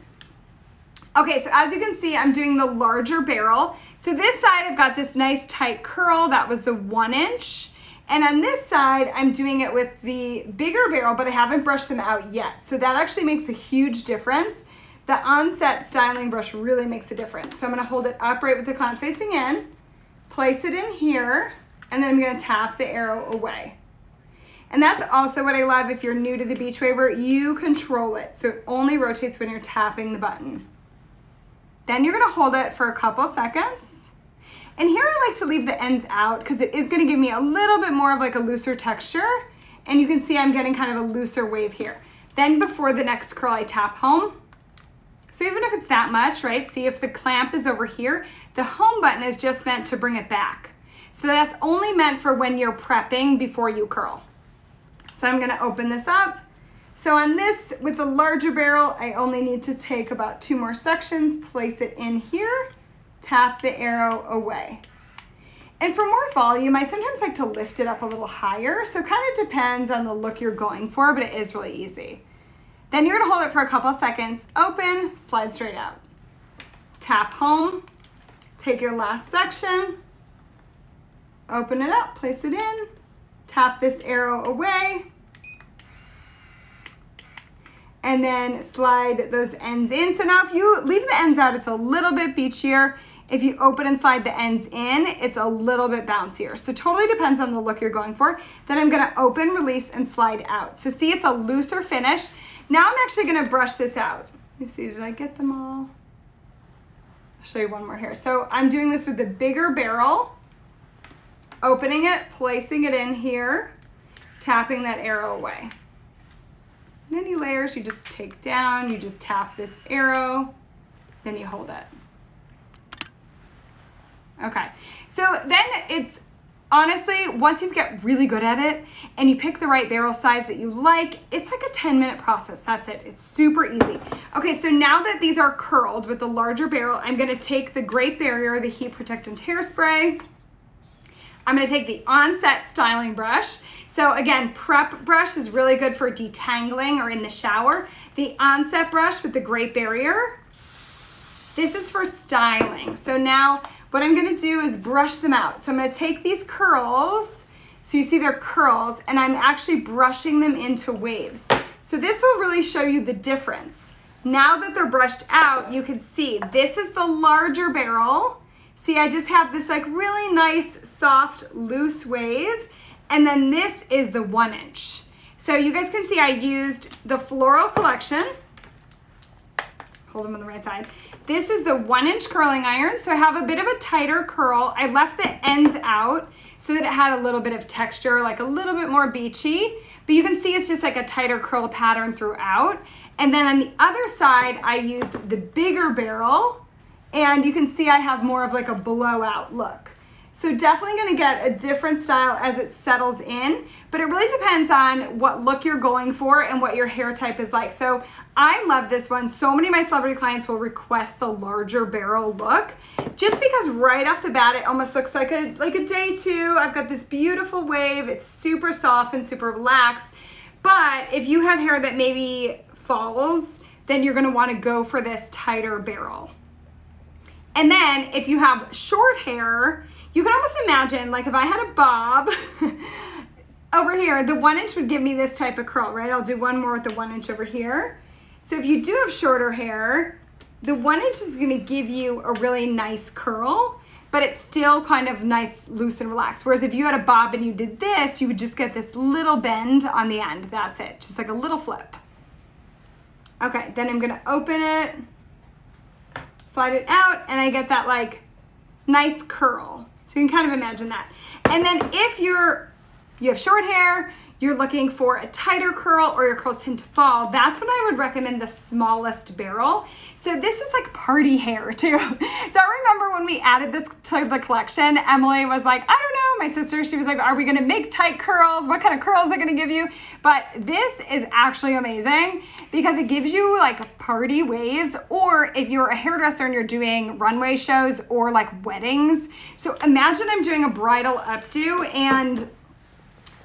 Okay, so as you can see, I'm doing the larger barrel. So this side, I've got this nice tight curl. That was the 1 inch. And on this side, I'm doing it with the bigger barrel, but I haven't brushed them out yet. So that actually makes a huge difference. The onset styling brush really makes a difference. So I'm gonna hold it upright with the clown facing in, place it in here, and then I'm gonna tap the arrow away. And that's also what I love if you're new to the Beachwaver, you control it. So it only rotates when you're tapping the button. Then you're gonna hold it for a couple seconds. And here I like to leave the ends out because it is gonna give me a little bit more of like a looser texture. And you can see I'm getting kind of a looser wave here. Then before the next curl, I tap home. So even if it's that much, right? See if the clamp is over here, the home button is just meant to bring it back. So that's only meant for when you're prepping before you curl. So I'm gonna open this up. So on this, with the larger barrel, I only need to take about 2 more sections, place it in here, tap the arrow away. And for more volume, I sometimes like to lift it up a little higher. So it kind of depends on the look you're going for, but it is really easy. Then you're gonna hold it for a couple seconds, open, slide straight out. Tap home, take your last section, open it up, place it in, tap this arrow away, and then slide those ends in. So now if you leave the ends out, it's a little bit beachier. If you open and slide the ends in, it's a little bit bouncier. So totally depends on the look you're going for. Then I'm gonna open, release, and slide out. So see, it's a looser finish. Now I'm actually gonna brush this out. You see, did I get them all? I'll show you one more here. So I'm doing this with the bigger barrel, opening it, placing it in here, tapping that arrow away. And any layers you just take down, you just tap this arrow, then you hold it. Okay, so then it's honestly, once you get really good at it and you pick the right barrel size that you like, it's like a 10-minute process. That's it. It's super easy. Okay, so now that these are curled with the larger barrel, I'm gonna take the Great Barrier, the heat protectant hairspray. I'm gonna take the Onset styling brush. So again, prep brush is really good for detangling or in the shower. The Onset brush with the Great Barrier. This is for styling. So now what I'm gonna do is brush them out. So I'm gonna take these curls, so you see they're curls, and I'm actually brushing them into waves. So this will really show you the difference. Now that they're brushed out, you can see this is the larger barrel. See, I just have this like really nice, soft, loose wave, and then this is the 1 inch. So you guys can see I used the Floral Collection. Hold them on the right side. This is the 1 inch curling iron, so I have a bit of a tighter curl. I left the ends out so that it had a little bit of texture, like a little bit more beachy, but you can see it's just like a tighter curl pattern throughout. And then on the other side, I used the bigger barrel, and you can see I have more of like a blowout look. So definitely gonna get a different style as it settles in, but it really depends on what look you're going for and what your hair type is like. So I love this one. So many of my celebrity clients will request the larger barrel look, just because right off the bat, it almost looks like a day two. I've got this beautiful wave. It's super soft and super relaxed. But if you have hair that maybe falls, then you're gonna wanna go for this tighter barrel. And then if you have short hair, you can almost imagine, like if I had a bob over here, the 1 inch would give me this type of curl, right? I'll do one more with the 1 inch over here. So if you do have shorter hair, the 1 inch is gonna give you a really nice curl, but it's still kind of nice, loose and relaxed. Whereas if you had a bob and you did this, you would just get this little bend on the end. That's it, just like a little flip. Okay, then I'm gonna open it, slide it out, and I get that like nice curl. So you can kind of imagine that. And then if you have short hair, you're looking for a tighter curl or your curls tend to fall, that's when I would recommend the smallest barrel. So this is like party hair too. So I remember when we added this to the collection, Emily was like, I don't know, my sister, she was like, are we gonna make tight curls? What kind of curls are gonna give you? But this is actually amazing because it gives you like party waves, or if you're a hairdresser and you're doing runway shows or like weddings. So imagine I'm doing a bridal updo and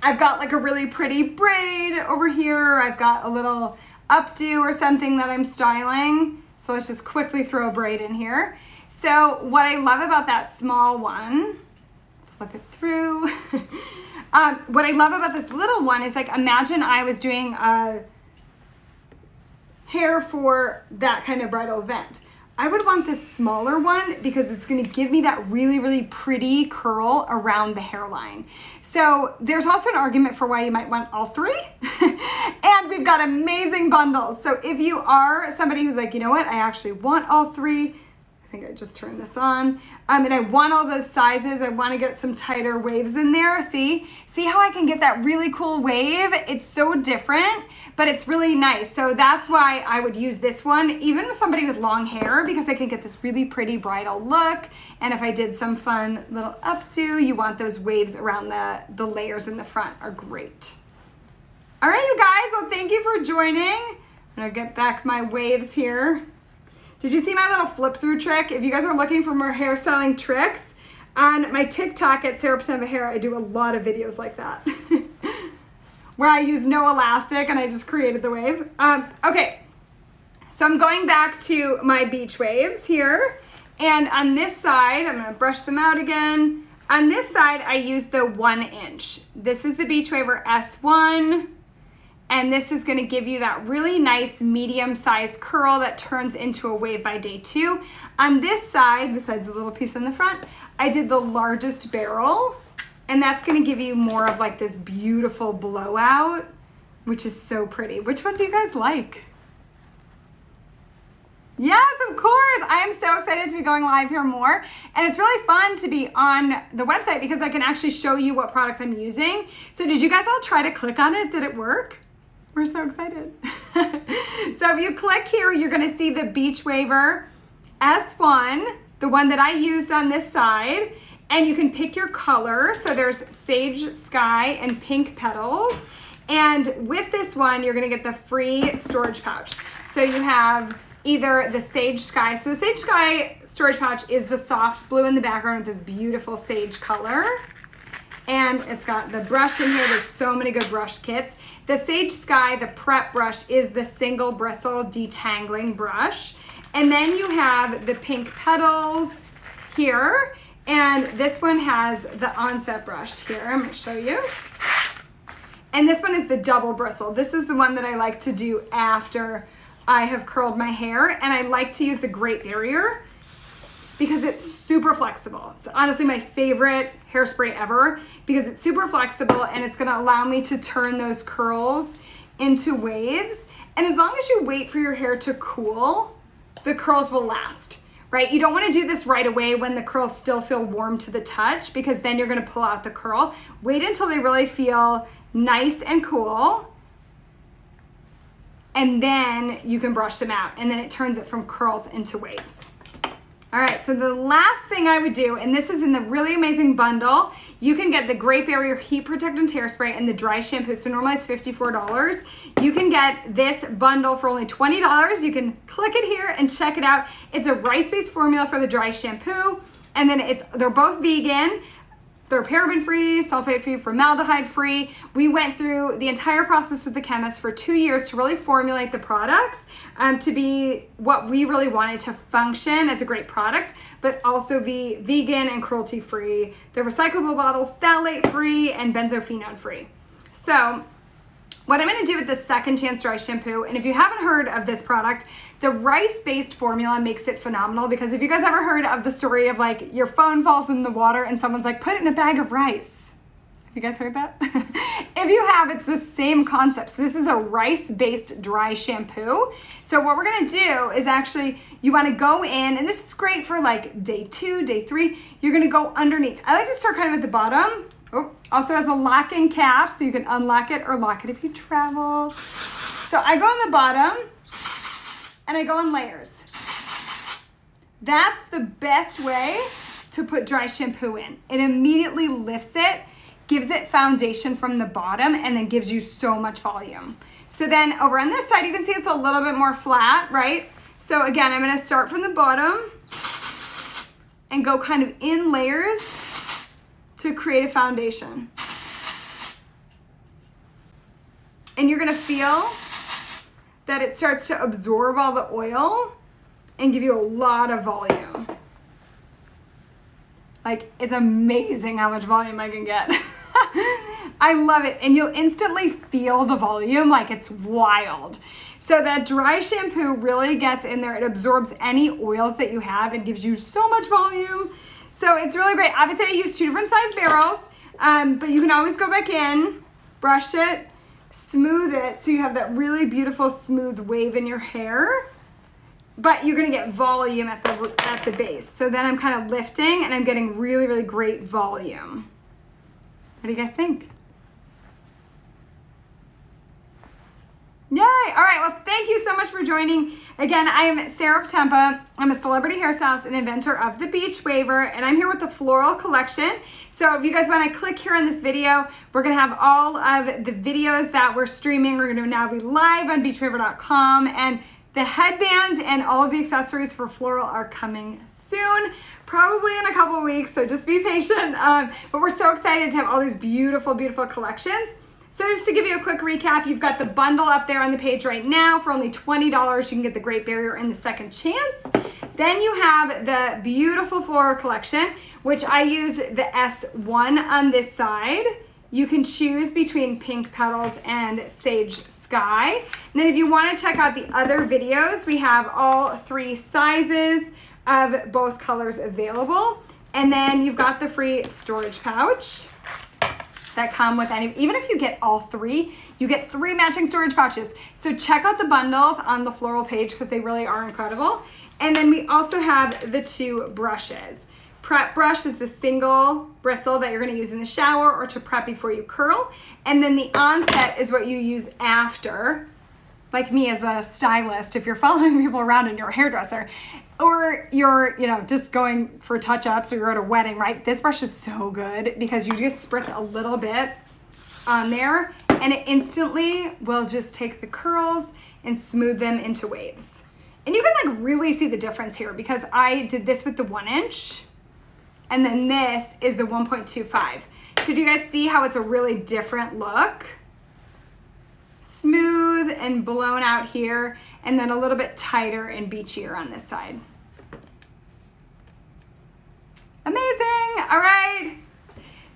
I've got like a really pretty braid over here. I've got a little updo or something that I'm styling. So let's just quickly throw a braid in here. So what I love about that small one, flip it through. What I love about this little one is like, imagine I was doing a hair for that kind of bridal event. I would want this smaller one because it's gonna give me that really, really pretty curl around the hairline. So there's also an argument for why you might want all three. And we've got amazing bundles. So if you are somebody who's like, you know what, I actually want all three, I think I just turned this on. And I want all those sizes. I want to get some tighter waves in there. See how I can get that really cool wave? It's so different, but it's really nice. So that's why I would use this one, even with somebody with long hair, because I can get this really pretty bridal look. And if I did some fun little updo, you want those waves around the layers in the front are great. All right, you guys, well, thank you for joining. I'm gonna get back my waves here. Did you see my little flip through trick? If you guys are looking for more hairstyling tricks, on my TikTok at Sarah Potempa Hair, I do a lot of videos like that. Where I use no elastic and I just created the wave. Okay, so I'm going back to my beach waves here. And on this side, I'm gonna brush them out again. On this side, I use the 1 inch. This is the Beachwaver S1. And this is gonna give you that really nice medium-sized curl that turns into a wave by day 2. On this side, besides the little piece on the front, I did the largest barrel, and that's gonna give you more of like this beautiful blowout, which is so pretty. Which one do you guys like? Yes, of course. I am so excited to be going live here more. And it's really fun to be on the website because I can actually show you what products I'm using. So did you guys all try to click on it? Did it work? We're so excited. So if you click here, you're gonna see the Beachwaver S1, the one that I used on this side, and you can pick your color. So there's Sage Sky and Pink Petals. And with this one, you're gonna get the free storage pouch. So you have either the Sage Sky. So the Sage Sky storage pouch is the soft blue in the background with this beautiful sage color. And it's got the brush in here. There's so many good brush kits. The Sage Sky, the prep brush, is the single bristle detangling brush. And then you have the pink Petals here. And this one has the onset brush here. I'm gonna show you. And this one is the double bristle. This is the one that I like to do after I have curled my hair. And I like to use the Great Barrier because it's super flexible. It's honestly my favorite hairspray ever because it's super flexible and it's gonna allow me to turn those curls into waves. And as long as you wait for your hair to cool, the curls will last, right? You don't wanna do this right away when the curls still feel warm to the touch because then you're gonna pull out the curl. Wait until they really feel nice and cool, and then you can brush them out, and then it turns it from curls into waves. All right, so the last thing I would do, and this is in the really amazing bundle, you can get the Great Barrier Heat Protectant Hairspray and the dry shampoo. So normally it's $54. You can get this bundle for only $20. You can click it here and check it out. It's a rice-based formula for the dry shampoo, and then they're both vegan. They're paraben-free, sulfate-free, formaldehyde-free. We went through the entire process with the chemist for 2 years to really formulate the products to be what we really wanted to function as a great product, but also be vegan and cruelty-free. They're recyclable bottles, phthalate-free, and benzophenone-free. So what I'm gonna do with the Second Chance Dry Shampoo, and if you haven't heard of this product, the rice-based formula makes it phenomenal because if you guys ever heard of the story of like your phone falls in the water and someone's like, put it in a bag of rice. Have you guys heard that? If you have, it's the same concept. So this is a rice-based dry shampoo. So what we're gonna do is actually, you wanna go in, and this is great for like day 2, day 3, you're gonna go underneath. I like to start kind of at the bottom. Oh, also has a locking cap, so you can unlock it or lock it if you travel. So I go on the bottom, and I go in layers. That's the best way to put dry shampoo in. It immediately lifts it, gives it foundation from the bottom, and then gives you so much volume. So then over on this side, you can see it's a little bit more flat, right? So again, I'm gonna start from the bottom and go kind of in layers to create a foundation. And you're gonna feel that it starts to absorb all the oil and give you a lot of volume. Like, it's amazing how much volume I can get. I love it, and you'll instantly feel the volume, like it's wild. So that dry shampoo really gets in there, it absorbs any oils that you have and gives you so much volume. So it's really great. Obviously I use 2 different size barrels, but you can always go back in, brush it, smooth it, so you have that really beautiful smooth wave in your hair, but you're gonna get volume at the base. So then I'm kind of lifting and I'm getting really, really great volume. What do you guys think? Yay! All right, well, thank you so much for joining. Again, I am Sarah Potempa. I'm a celebrity hairstylist and inventor of the Beachwaver, and I'm here with the floral collection. So if you guys want to click here on this video, we're going to have all of the videos that we're streaming. We're going to now be live on beachwaver.com, and the headband and all of the accessories for floral are coming soon, probably in a couple of weeks, so just be patient. But we're so excited to have all these beautiful, beautiful collections. So just to give you a quick recap, you've got the bundle up there on the page right now for only $20. You can get the Great Barrier and the Second Chance. Then you have the beautiful floral collection, which I used the S1 on this side. You can choose between Pink Petals and Sage Sky. And then if you want to check out the other videos, we have all 3 sizes of both colors available. And then you've got the free storage pouch that come with any, even if you get all 3, you get 3 matching storage pouches. So check out the bundles on the floral page because they really are incredible. And then we also have the 2 brushes. Prep brush is the single bristle that you're gonna use in the shower or to prep before you curl. And then the onset is what you use after, like me as a stylist, if you're following people around and you're a hairdresser, or you're, just going for touch-ups or you're at a wedding, right? This brush is so good because you just spritz a little bit on there and it instantly will just take the curls and smooth them into waves. And you can like really see the difference here because I did this with the 1 inch and then this is the 1.25. So do you guys see how it's a really different look? Smooth and blown out here. and then a little bit tighter and beachier on this side. Amazing. All right.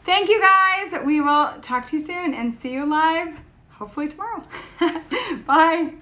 Thank you guys. We will talk to you soon and see you live hopefully tomorrow. Bye.